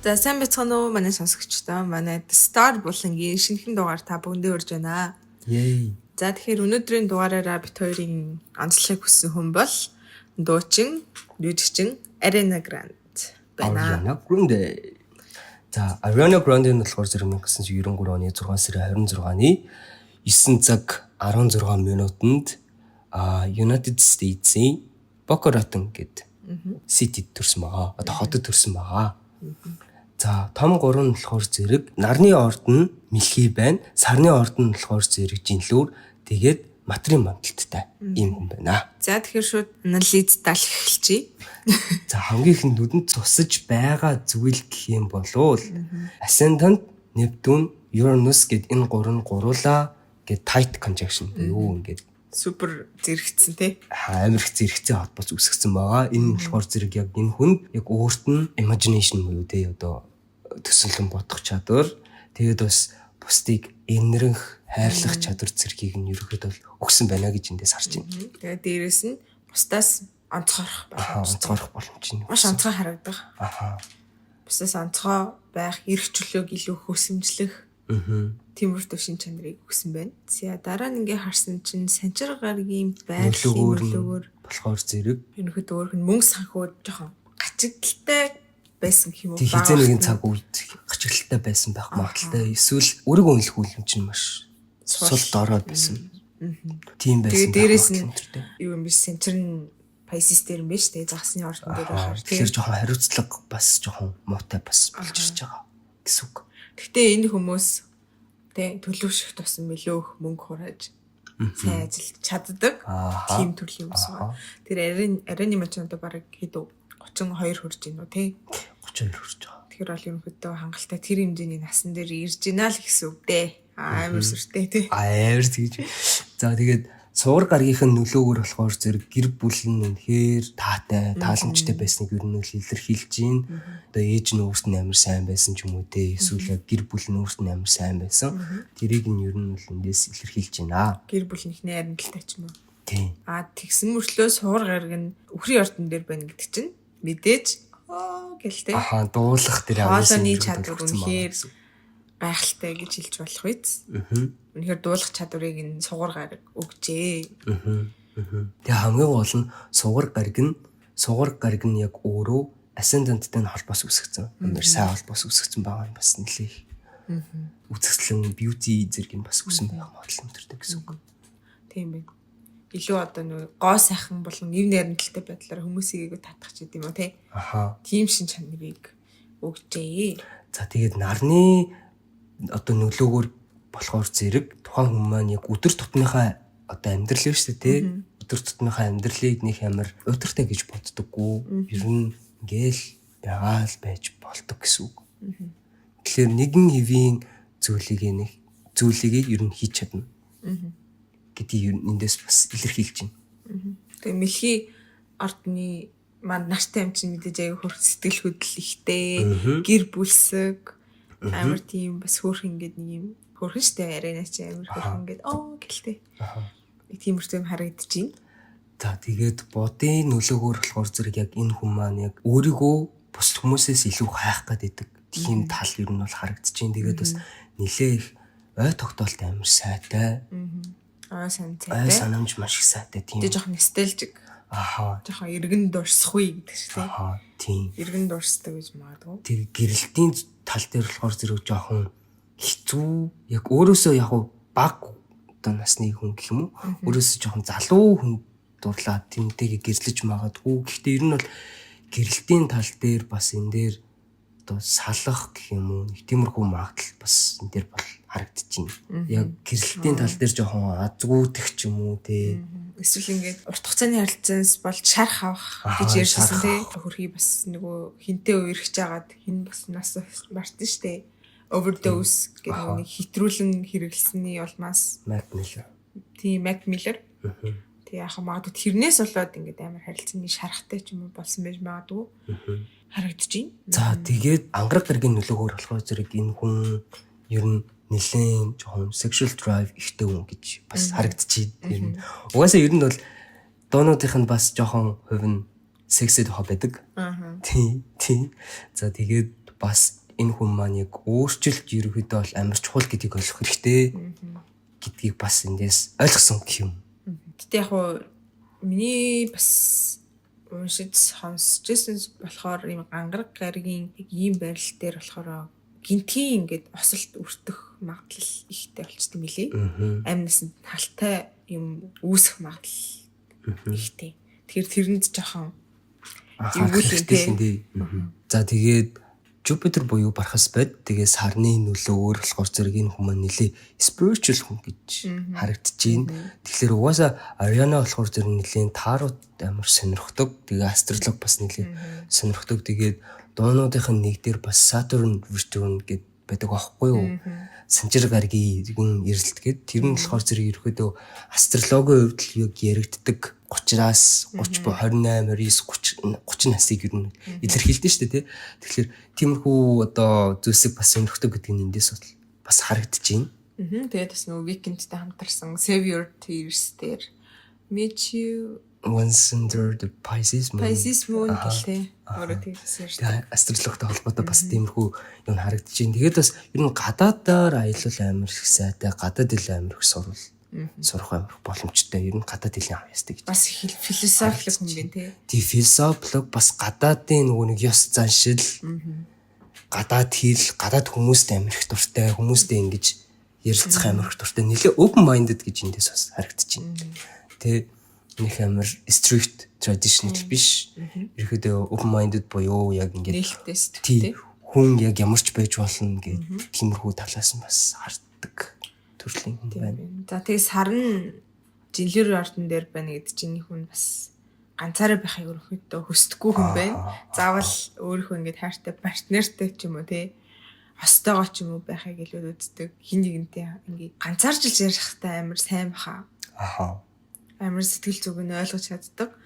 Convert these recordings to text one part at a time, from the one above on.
За сайн бацхан уу манай сонсогчдоо. Манай Star булангийн шинэхэн дугаар та бүхэндээ урьж байна. Yay. За тэгэхээр өнөөдрийн дугаараараа бит хоёрын онцлог хүссэн хүн бол дуучин, жүжигчин Ariana Grande байна. Ariana Grande. За Ariana Grande нь болохоор зэрэг 1993 оны 6 сарын 26-ны 9 цаг 16 минутанд United States-ийн Boca Raton гэдэг ситид төрсэн байгаа. Одоо хотод төрсэн байгаа. За том 3 нь болохоор зэрэг нарны орд нь мэлхий байна. Сарны орд нь болохоор зэрэг жинлүүр. Тэгээд матрийн мандалттай ийм хүн байна. За тэгэхээр шууд анализ дал эхэлчихье. За хамгийн ихэнд нүдэнд цусаж байгаа зүйл гэх юм болвол Ascendant, Neptune, Uranus гэд энэ гурван гуруула гэд tight conjunction юу ингээд Супер зэрэгцсэн тий. амар их зэрэгцээ холбоос үүсгэсэн байгаа. Энэ болохоор зэрэг яг энэ хүнд яг өөрт нь imagination буюу тий одоо төсөөлөн бодох чадвар, тэгээд бас бусдыг энэрх хайрлах чадвар зэргийг нь ерөөхдөө өгсөн байна гэж эндээс харж байна. Тэгээд дээрэс нь бусдаас онцгойрох онцгойрох боломж нь маш онцгой харагдах. Бусдаас онцгой байх, эрх чөлөөг илүү хөсөмжлөх тиймэр төвшин чанарыг өгсөн байна. За дараа нь ингээ харсан чинь санчир гаргийн байдлын болохоор зэрэг ерөнхийдөө өөрх нь мөнгө санхуд жоохон гачигдaltaй байсан гэх юм уу. Хизээ нэгэн цаг үед гачигдaltaй байсан байх магадaltaй. Эсвэл өөрийгөө үнэлэх үлэм чинь маш сул дорой байсан. Тийм байсан. Тэгээд дээрэс нь юу юм бэ? Санчир нь Pisces дээр юм байна шүү дээ. Загсны ордон дээр байхаар. Тэгэхээр жоохон хариуцлага бас жоохон муутай бас болж ирж байгаа гэсэн үг. Гэхдээ энэ хүмүүс тэ төлөвшөх тусам мөлөөх мөнгө хурааж сайн ажиллаж чаддаг. Тийм төрлийн хүмүүс байна. Тэр арийн мачнууд бараг хэдүү 32 хүрж байна уу тий? 32 хүрж байгаа. Тэгэхээр бол ерөнхийдөө хангалттай тэр хэмжээний насан дээр ирж гинэ л гэсэн үг дээ. Амар сүртэй тий. Амар тэгж. За тэгээд суур гаргийнх нь нөлөөгөөр болохоор зэрэг гэр бүл нь үнэхээр таатай, тааламжтай байсныг ер нь илэрхийлж байна. Одоо ээж нь өөрт нь амар сайн байсан ч юм уу те. Эсвэл гэр бүл нь өөрт нь амар сайн байсан. Тэрийг нь ер нь эндээс илэрхийлж байна. Гэр бүлийнхний арилталтай ч юм уу. Тийм. Тэгсэн мөртлөө суур гараг нь үхрийн ордон дээр байна гэдэг чинь мэдээж гэлтэй. Дуулах тэр хоолойны чадвар үнэхээр гайхалтай гэж хэлж болох биз. Үнэхээр дуулах чадварыг нь сугар гараг өгчээ. Тэгээ хамгийн гол нь сугар гараг нь яг өөрөө Ascendant-тэй холбоос үүсгэсэн. Амар сайн холбоос үүсгэсэн байгаа юм бас нэлээх. Үзэсгэлэн beauty зэрэг нь бас үсэн байх магадлал өнтертэй гэсэн үг. Тийм байна. Илүү одоо нэг гоо сайхан болон нэр найрамдалтай байдлаар хүмүүсийг татах ч гэдэм үү те. Тийм шин чанарыг өгчээ. За тэгээд нарны одоо нөлөөгөөр болохоор зэрэг тухайн хүмүүс маань яг өдөр тутмынхаа одоо амьдрал шүү дээ тий. Өдөр тутмынхаа амьдралыг нэг амар удиртай гэж боддоггүй. Ер нь ингээл байгаа л байж болдог гэсэн үг. Тэгэхээр нэгэн хэвийн зүйлийг ер нь хийж чадна. Гэдгийг ер нь эндээс бас илэрхийлж байна. Тэгээ мэлхий ордны маань нартай юм чинь мэдээж аяга хөрх сэтгэл хөдлөл ихтэй, гэр бүлсэг амар тийм бас хөөрх ингээд нэг юм хөөрхөн штэ арайна чи амар хөөрхөн ингээд гэлтэй. Нэг тиймэрхүү юм харагдаж байна. За тэгээд бодын нөлөөгөөр болохоор зэрэг яг энэ хүн маань яг өөрийгөө бус хүмүүсээс илүү хайх гэдэг тийм тал ер нь бол харагдаж байна. Тэгээд бас нэлээх ой тогтоолт амар сайтай. Сайтай. Санамж маш их сайтай тийм. Тэгээд жоохон nostalgic. Жоохон эргэн дурсах үе гэдэг шүү дээ. Тийм. Эргэн дурсдаг гэж магадгүй. Тэг гэрэлтийн тал дээр болохоор зэрэг жоохон хэцүү яг өөрөөсөө яг баг одоо насны хүн гэх юм уу? Өөрөөсөө жоохон залуу хүн дурлаа тэмтэйг гэрлэж магадгүй. Гэхдээ ер нь бол гэрэлтийн тал дээр бас энэ дээр одоо салах гэх юм уу? Нэг тиймэрхүү магадлал бас энэ дээр бол харагдаж байна. Яг гэрэлтийн тал дээр жоохон азгүйдэх ч юм уу те. Эсвэл ингээд урт хугацааны харилцаанаас болж шарах авах гэж ярьсан тий. Хөрхий бас нөгөө хинтээ үерхэж агаад хин бас нас мартсан штэ. Overdose гэдэг нэг хитрүүлэн хэрэглэсний улмаас Mac Miller. Тийм Mac Miller. Тэгээ яхаа магадгүй тэрнээс болоод ингээд амар харилцааны шарахтай ч юм уу болсон байж магадгүй. Харагдаж байна. За тэгээд ангараг гаргийн нөлөөгөөр болохоор зэрэг энэ хүн ер нь нэлээд жоохон sexual drive ихтэй хүн гэж бас харагдчих. Угаасаа ер нь бол доонуудынх нь бас жоохон хувь нь сексэд хоо байдаг. Тийм. За тэгээд бас энэ хүн маань яг өөрчлөлт ерөөхдөө бол амар чухал гэдгийг ойлгох хэрэгтэй гэдгийг бас эндээс ойлгосон гэх юм. Гэтэ яг хуу миний бас уншиж сонсчихсэн болохоор ийм гангараг гаригийн ийм байрал дээр болохоор гинтгийн ингээд осолт өртөх магадлал ихтэй болчтой мөлий. Амнасанд талтай юм үүсэх магадлал ихтэй. Тэгэхээр тэрэнд жоохон эвгүүлэнтэй. За тэгээд Jupiter буюу бархас байд. Тэгээ сарны нөлөөгөөр болохоор зэрэг энэ хүмүүс нэлээ spiritual хүн гэж харагдаж байна. Тэгэхээр угаасаа Ariana болохоор зэрэг нэлээ тарот амар сонирхдог. Тэгээ астролог бас нэлээ сонирхдог. Тэгээд дуунуудынх нь нэг дээр бас Saturn return гэдэг байдаг аахгүй юу? Санчир гаргийн эрэлт гээд тэр нь болохоор зэрэг ерөөдөө астрологийн хувьд л яригддаг 30-аас 30 буюу 28, 29, 30 насыг ер нь илэрхийлдэг шүү дээ, тий. Тэгэхээр тиймэрхүү одоо зүйлсийг бас сонирхдаг гэдэг нь эндээс бас харагдаж байна. Тэгээд бас нөгөө Weekend-тэй хамтарсан Savior Tears дээр Meet You Once under the Pisces Moon гэлээ. Өөрөө тэгсэн шүү дээ. Астрологтой холбоотой бас тиймэрхүү юм харагдаж байна. Тэгээд бас ер нь гадаадаар аялал амар их сайтай, гадаад хэл амар их сурах амар боломжтой. Ер нь гадаад хэлний авьяастай гэж. Бас философик хүн гэн тий. Тий, философик бас гадаадын нөгөө нэг ёс заншил, гадаад хэл, гадаад хүмүүст амар их дуртай, хүмүүстэй ингэж ярилцах амар их дуртай. Нэлээ open minded гэж эндээс бас харагдаж байна. Тэ нэг амар strict traditional биш. Ерөөдөө open minded буюу яг ингэж нээлттэй сэтгэлтэй. Хүн яг ямар ч байж болно гэдэг тиймэрхүү талаас нь бас харддаг төрлийн хүн байна. За тэгээ сарн жилээр ордон дээр байна гэдэг чинь хүн бас ганцаараа байхыг өрхөдөө хүсдэггүй хүн байна. Заавал өөрийнхөө ингэж хайртай партнертэй ч юм уу тий хостойгоо ч юм уу байхыг илүү үздэг. Хин нэгнтэй ингэж ганцаарч л ярихтай амар сайн баха. Амар сэтгэл зүг нь ойлгож чаддаг.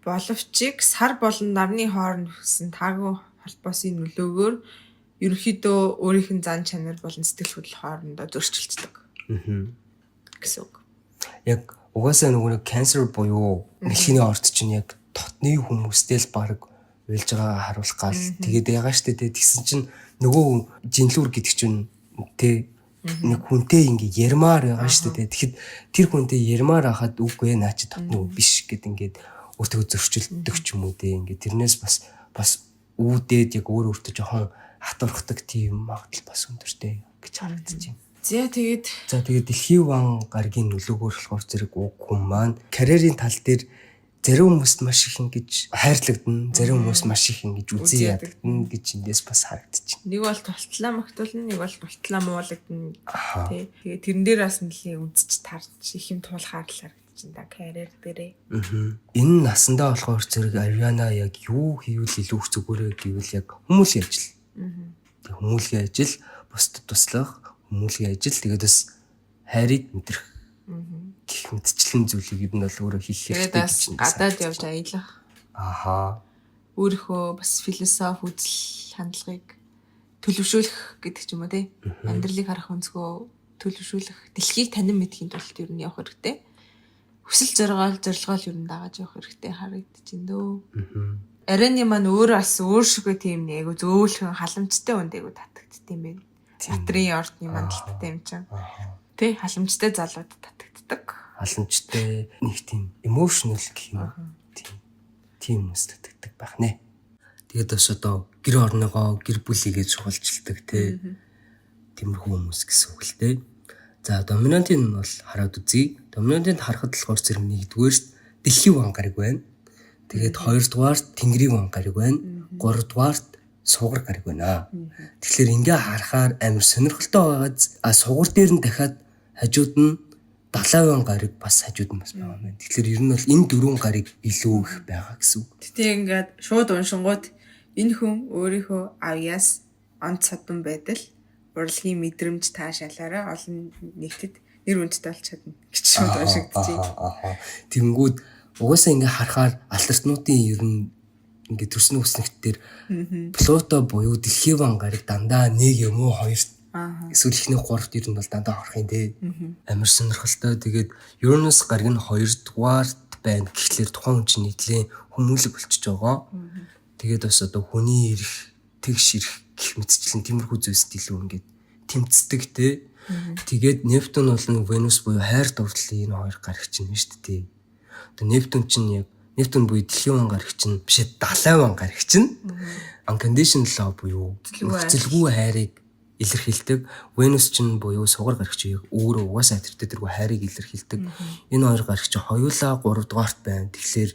Боловч сар болон нарны хооронд хүссэн таагүй холбоосын нөлөөгөөр ерөнхийдөө өөрийнх нь зан чанар болон сэтгэл хөдлөл хоорондоо зөрчилддөг. Гэсэн үг. Яг угаасаа нөгөө cancer буюу дэлхийн орд чинь яг дотны хүмүүстэй л баг уйлж байгаа харуулах гал тэгээд ягаа штэ тэгсэн чинь нөгөө жинлүүр гэдэг чинь тэ нэг хүнтэй ингээ ярмаар байгаа штэ тэгэхэд тэр хүнтэй ярмаар хахад үгүй наа чи дотны үг биш гэд ингээд өөртөө зөрчилддөг ч юм уу тэ ингээ тэрнээс бас үүдээд яг өөр өөртөө жоохон хатурхдаг тийм магадлал бас өндөртэй гэж харагдаж байна. За тэгээд дэлхийн ван гаргийн нөлөөгөөр болохоор зэрэг уг хүн маань карьерийн тал дээр зарим хүмүүст маш их ингэж хайрлагдана, зарим хүмүүст маш их ингэж үзий ядагдана гэж эндээс бас харагдаж байна. Нэг бол тултлаа магтуулна, нэг бол тултлаа муулагдана. Тэгээд тэрэн дээр бас нэлийн үзэж тарж их юм туулахаар л харагдаж байна карьер дээрээ. Энэ насандаа болохоор зэрэг Ariana яг юу хийвэл илүү зүгээрээ гэвэл яг хүмүүсийн ажил. Хүмүүсийн ажил, бусдад туслах, хүмүүсийн ажил тэгээд бас хайрыг мэдрэх гэх мэтчлэн зүйлийг ер нь бол өөрөө хийх хэрэгтэй гэж байна. Гадаад явж аялах. Өөрийнхөө бас философи үзэл хандлагыг төлөвшүүлэх гэдэг ч юм уу тий. Амьдралыг харах өнцгөө төлөвшүүлэх, дэлхийг танин мэдхийн тулд ер нь явах хэрэгтэй. Хүсэл зорилгоо ер нь дагаж явах хэрэгтэй харагдаж байна дөө. Арайны маань өөрөө бас өөршгөө тийм нэг зөөлхөн халамжтай үндэгүү татагддсан юм байна. Театрын ордны мандалттай юм чинь. Тэ халамжтай залууд татагддаг. Халамжтай нэг тийм emotional гэх юм. Тийм хүмүүс татагддаг байх нэ. Тэгээд бас одоо гэр орныгоо гэр бүлийгээ суулжилдаг тэ. Тиймэрхүү хүмүүс гэсэн үг л тэ. За доминантын нь бол хараад үзье. Доминантынд харахад болохоор зэрэг нэгдүгээрт дэлхийн ван гариг байна. Тэгээд хоёрдугаарт тэнгэрийн ван гариг байна. Гуравдугаарт сугар гариг байна. Тэгэхээр ингээ харахаар амар сонирхолтой байгаа. Сугар дээр нь дахиад хажууд нь далайн гариг бас хажууд нь бас байгаа юм. Тэгэхээр ер нь бол энэ дөрвөн гариг илүү их байгаа гэсэн үг. Тэгтээ ингээд шууд уншингууд энэ хүн өөрийнхөө авьяас онц содон байдал урлагийн мэдрэмж таашаалаараа олон нийтэд нэр хүндтэй болж чадна гэж шууд уншигдаж байна. Тэнгүүд угаасаа ингээ харахаар алтартнуудын ер нь ингээ төрсөн үснэгтэр Плуто буюу дэлхийн ван гариг дандаа 1 юм уу 2 эсвэл ихний 3-т ер нь бол дандаа орох юм дээ. Амар сонирхолтой. Тэгээд Uranus гариг нь 2-дугаарт байна. Тэгэхээр тухайн хүн чинь нийтлээ хүмүүлэг болчихж байгаа. Тэгээд бас одоо хүний эрх, тэгш эрх гэх мэтчлэн тиймэрхүү зүйлс илүү ингээд тэмцдэг те. Тэгээд Нептун бол нэг Венус буюу хайр дурлалын энэ хоёр гарагч нь шүү дээ. Одоо Нептун чинь яг Нептун буюу дэлхийн ван гарагч нь биш далайн ван гарагч нь unconditional love буюу нөхцөлгүй хайрыг илэрхийлдэг. Венус чинь буюу сугар гарагч яг өөрөө угаасаа тэргүй хайрыг илэрхийлдэг. Энэ хоёр гарагч хоёулаа 3 дугаарт байна. Тэгэхээр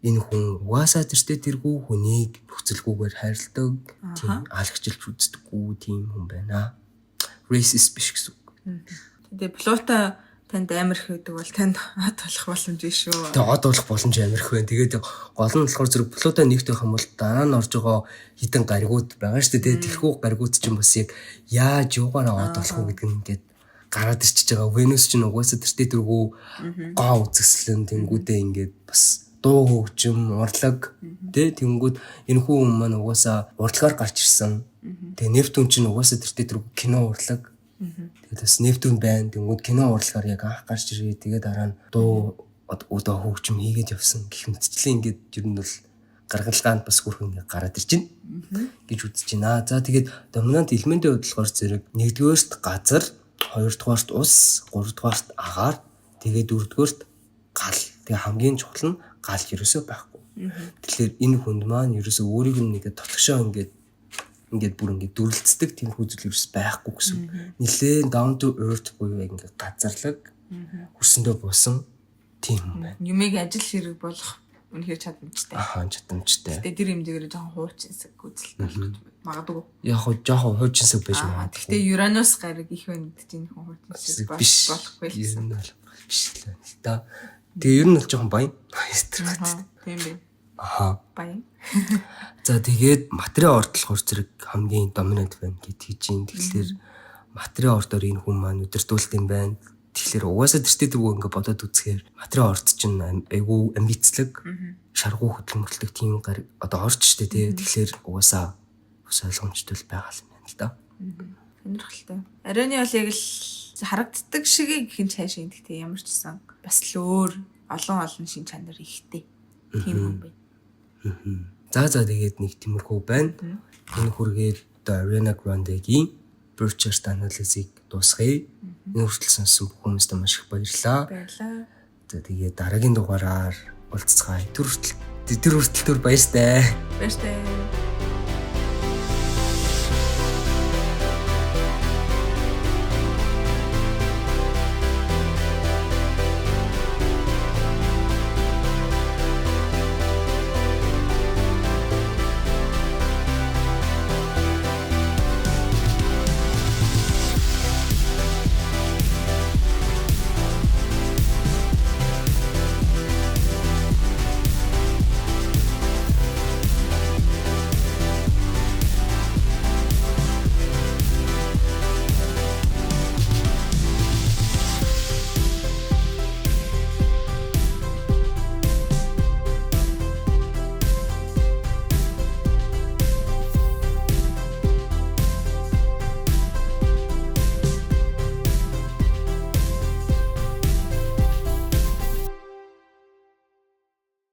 энэ хүн угаасаа тэргүй хүнийг нөхцөлгүйгээр хайрладаг. Тийм алагчилж үздэггүй тийм хүн байна. Racist биш гэсэн үг. Тэгээ Плуто танд амар их байдаг бол танд од болох боломж биш шүү. Тэгээ од болох боломж амар их байна. Тэгээд гол нь болохоор зэрэг Плуто нэгтгэх юм бол дараа нь орж байгаа хитэн гаригууд байгаа шүү дээ. Тэрхүү гаригууд чинь бас яг яаж юугаараа од болох вэ гэдэг нь ингээд гараад ирчихэж байгаа. Венус чинь угаасаа тэргүй гоо үзэсгэлэн тэнгүүдээ ингээд бас дуу хөгжим, урлаг тэнгүүд энэ хүн маань угаасаа урлагаар гарч ирсэн. Тэгээ Нептун чинь угаасаа тэргүй кино урлаг. Тэгээд бас Нептун байна. Тэнгүүд кино урлагаар яг анх гарч ирээ. Тэгээд дараа нь дуу одоо хөгжим хийгээд явсан гэх мэтчлэн ингээд ер нь бол гаргалгаанд бас хүрхэн ингээд гараад ирж байна гэж үзэж байна. За тэгээд доминант элементийн бодлохоор зэрэг 1-р газар, 2-р ус, 3-р агаар, тэгээд 4-р гал. Тэгээ хамгийн чухал нь гал ерөөсөө байхгүй. Тэгэхээр энэ хүнд маань ерөөсөө өөрийг нь ингээд толгошоо ингээд бүр ингээд дүрлцдэг тийм хүзэл ерөөс байхгүй гэсэн. Нилээн down to earth буюу ингээд газарлаг хөрсөндөө буусан тийм юм байна. Юмыг ажил хэрэг болох үнэхээр чадамжтай. Чадамжтай. Тэгээ тэр юм дээр жоохон хуучинсаг үзэлт болох магадгүй. Яг хоо жоохон хуучинсаг байж магадгүй. Гэхдээ Юранус гараг их байна гэж энэ хүн хуучинсаг болохгүй л. Ер нь бол биш л та. Тэгээ ер нь бол жоохон баян. Тийм бай. Баян. За тэгээд материал ордлохоор зэрэг хамгийн доминант байна гэд хийж ин. Тэгэхээр материал ордоор энэ хүн маань өдөртүүлт юм байна. Тэгэхээр угаасаа тэртээ ингээ бодоод үзэхээр материал орд чинь айгүй амбицлаг, шаргуу хөдөлмөрлөдөг тийм одоо орж штэ тий. Тэгэхээр угаасаа ус ойлгомжтой байгаа юм байна л да. Сонирхолтой. Ариуны бол яг л харагддаг шиг гэх юм цааш ингэдэг ямар ч гэсэн бас л өөр олон шин чанар ихтэй. Тийм юм байна. За тэгээд нэг тиймэрхүү байна. Энэ хүргээд одоо Ariana Grande-гийн Purchase Analysis-ийг дуусгая. Энэ хүртэл сонссон бүх хүмүүстээ маш их баярлалаа. За тэгээд дараагийн дугаараар уулзцгаая. Тэр хүртэл баяртай. Баяртай.